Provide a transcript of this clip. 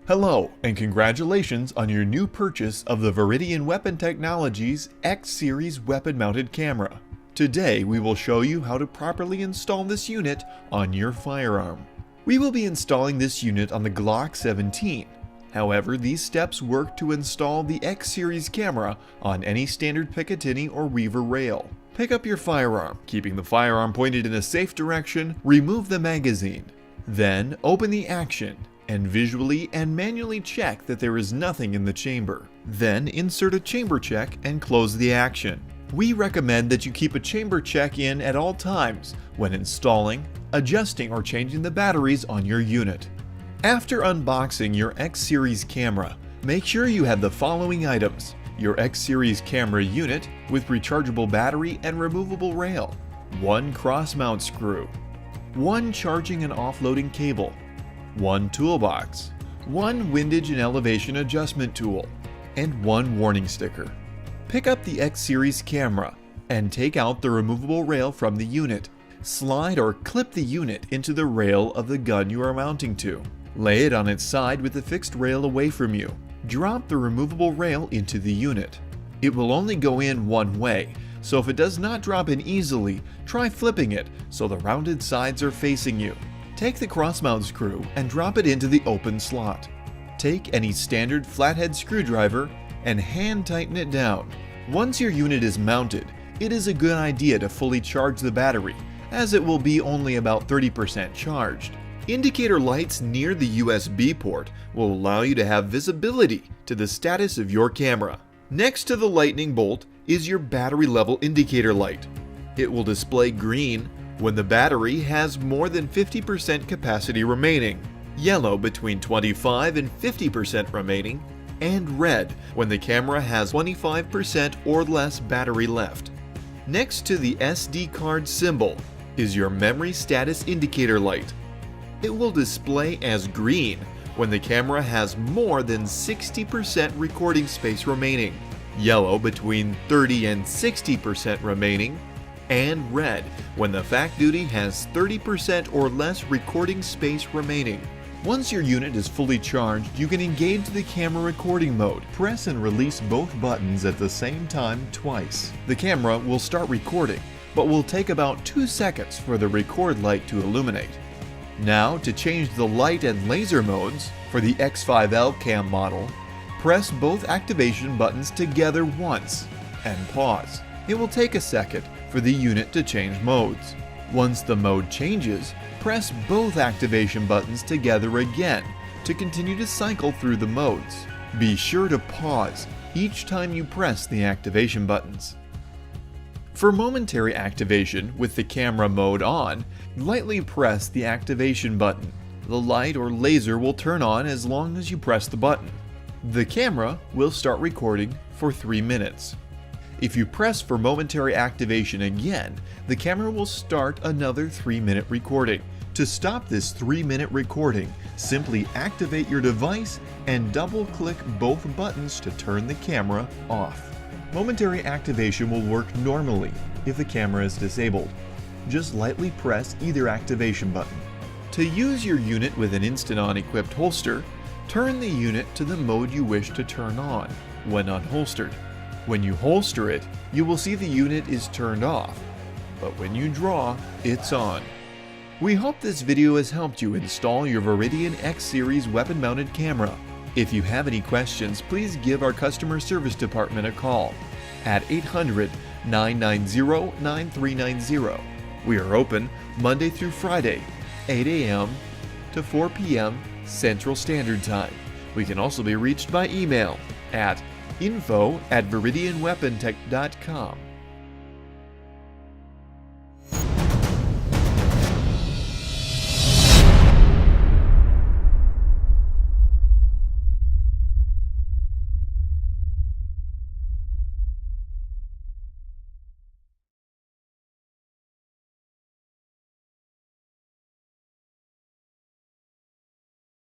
Hello, and congratulations on your new purchase of the Viridian Weapon Technologies X-Series weapon-mounted camera. Today, we will show you how to properly install this unit on your firearm. We will be installing this unit on the Glock 17. However, these steps work to install the X-Series camera on any standard Picatinny or Weaver rail. Pick up your firearm, keeping the firearm pointed in a safe direction, remove the magazine. Then, open the action and visually and manually check that there is nothing in the chamber. Then insert a chamber check and close the action. We recommend that you keep a chamber check in at all times when installing, adjusting, or changing the batteries on your unit. After unboxing your X-Series camera, make sure you have the following items: your X-Series camera unit with rechargeable battery and removable rail, one cross-mount screw, one charging and offloading cable, one toolbox, one windage and elevation adjustment tool, and one warning sticker. Pick up the X-Series camera and take out the removable rail from the unit. Slide or clip the unit into the rail of the gun you are mounting to. Lay it on its side with the fixed rail away from you. Drop the removable rail into the unit. It will only go in one way, so if it does not drop in easily, try flipping it so the rounded sides are facing you. Take the cross-mount screw and drop it into the open slot. Take any standard flathead screwdriver and hand tighten it down. Once your unit is mounted, it is a good idea to fully charge the battery, as it will be only about 30% charged. Indicator lights near the USB port will allow you to have visibility to the status of your camera. Next to the lightning bolt is your battery level indicator light. It will display green when the battery has more than 50% capacity remaining, yellow between 25 and 50% remaining, and red when the camera has 25% or less battery left. Next to the SD card symbol is your memory status indicator light. It will display as green when the camera has more than 60% recording space remaining, yellow between 30 and 60% remaining, and red when the fact duty has 30% or less recording space remaining. Once your unit is fully charged, you can engage the camera recording mode. Press and release both buttons at the same time twice. The camera will start recording, but will take about 2 seconds for the record light to illuminate. Now, to change the light and laser modes for the X5L cam model, press both activation buttons together once and pause. It will take a second for the unit to change modes. Once the mode changes, press both activation buttons together again to continue to cycle through the modes. Be sure to pause each time you press the activation buttons. For momentary activation with the camera mode on, lightly press the activation button. The light or laser will turn on as long as you press the button. The camera will start recording for 3 minutes. If you press for momentary activation again, the camera will start another 3-minute recording. To stop this 3-minute recording, simply activate your device and double-click both buttons to turn the camera off. Momentary activation will work normally if the camera is disabled. Just lightly press either activation button. To use your unit with an instant-on equipped holster, turn the unit to the mode you wish to turn on when unholstered. When you holster it, you will see the unit is turned off, but when you draw, it's on. We hope this video has helped you install your Viridian X-Series weapon-mounted camera. If you have any questions, please give our customer service department a call at 800-990-9390. We are open Monday through Friday, 8 a.m. to 4 p.m. Central Standard Time. We can also be reached by email at info@viridianweapontech.com.